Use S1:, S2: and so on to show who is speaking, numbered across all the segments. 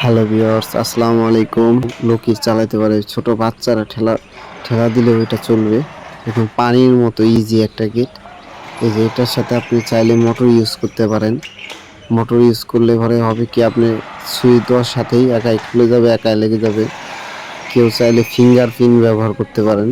S1: Hello viewers, আসসালামু আলাইকুম। লোকির চালাতে পারে, ছোট বাচ্চারা ঠেলা ঠেলা দিলে ওইটা চলবে। দেখুন পানির মতো ইজি একটা গেট। এই যে এটার সাথে আপনি চাইলে মোটর ইউজ করতে পারেন। মোটর ইউজ করলে পরে হবে কি, আপনি সুইচ দেওয়ার সাথেই একাই খুলে যাবে, একাই লেগে যাবে। কেউ চাইলে ফিঙ্গারপ্রিন্ট ব্যবহার করতে পারেন।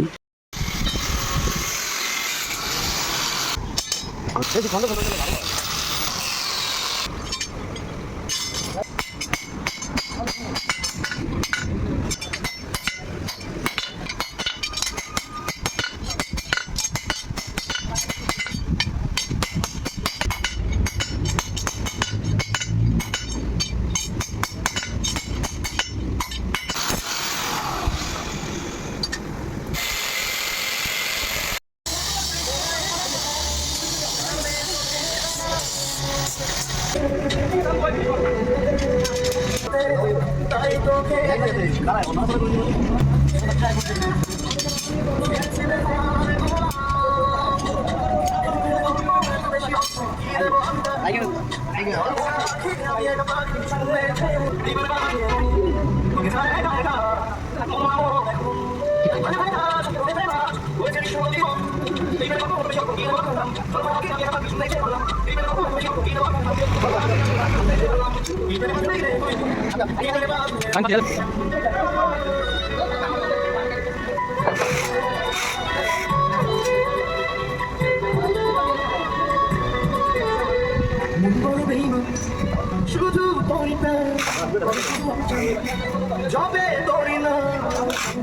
S2: শুধু তোরি না জবে তোরি না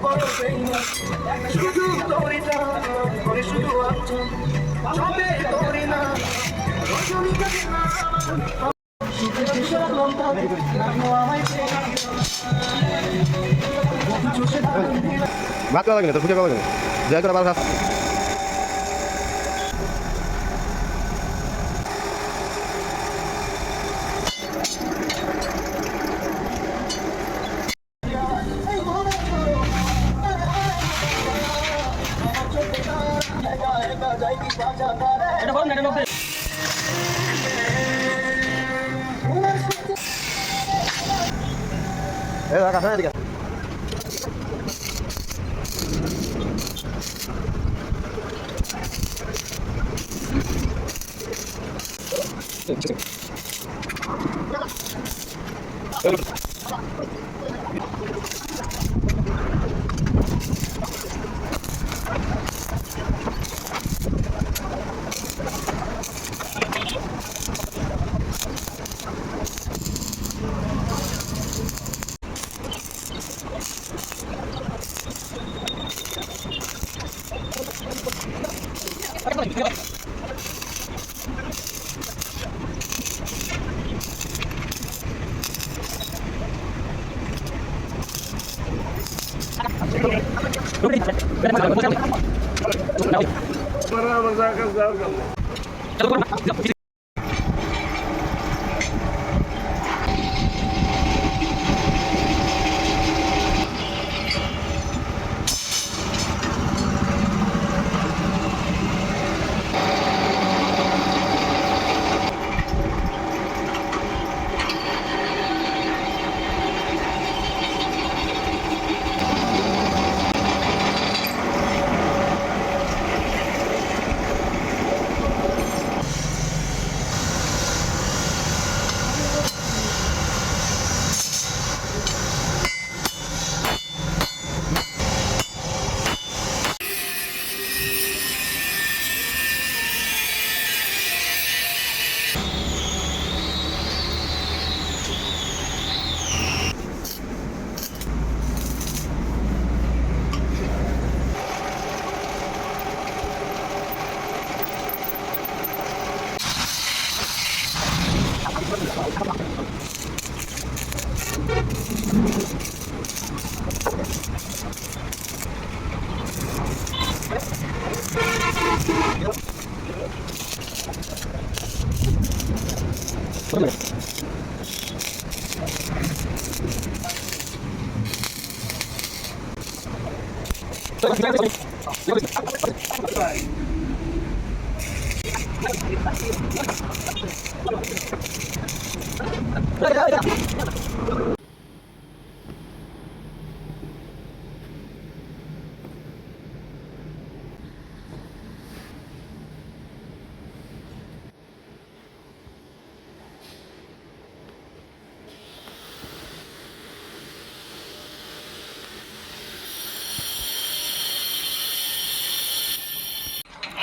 S2: বড় শুধু তোরি না করে শুধু জবে তোরি না
S3: ভাত করা লাগে না তো খুঁজে পাওয়া যাবে যাই করে ভাত কাছে এদিকে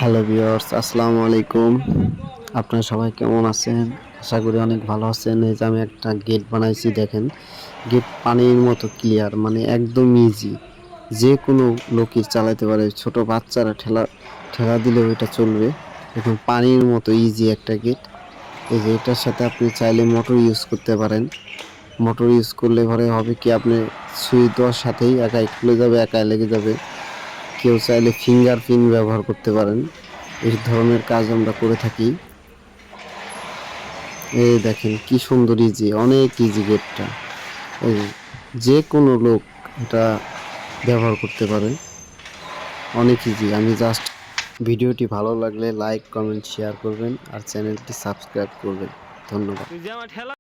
S1: হ্যালো ভিউয়ার্স, আসসালামু আলাইকুম। আপনারা সবাই কেমন আছেন? আশা করি অনেক ভালো আছেন। এই যে আমি একটা গেট বানাইছি, দেখেন গেট পানির মতো ক্লিয়ার, মানে একদম ইজি, যে কোনো লোকই চালাতে পারে। ছোট বাচ্চারা ঠেলা ঠেলা দিলেও এটা চলবে। দেখুন পানির মতো ইজি একটা গেট। এই যে এটার সাথে আপনি চাইলে মোটর ইউজ করতে পারেন। মোটর ইউজ করলে পরে হবে কি, আপনি সুইচ দেওয়ার সাথেই একাই খুলে যাবে, একাই লেগে যাবে। কেউ চাইলে ফিঙ্গারপ্রিন্ট ব্যবহার করতে পারেন। এই ধরনের কাজ আমরা করে থাকি। এই দেখেন কি সুন্দর ইজি, অনেক ইজি গেটটা। এই যে কোনো লোক এটা ব্যবহার করতে পারে, অনেক ইজি। আমি জাস্ট ভিডিওটি ভালো লাগলে লাইক, কমেন্ট, শেয়ার করবেন আর চ্যানেলটি সাবস্ক্রাইব করবেন। ধন্যবাদ।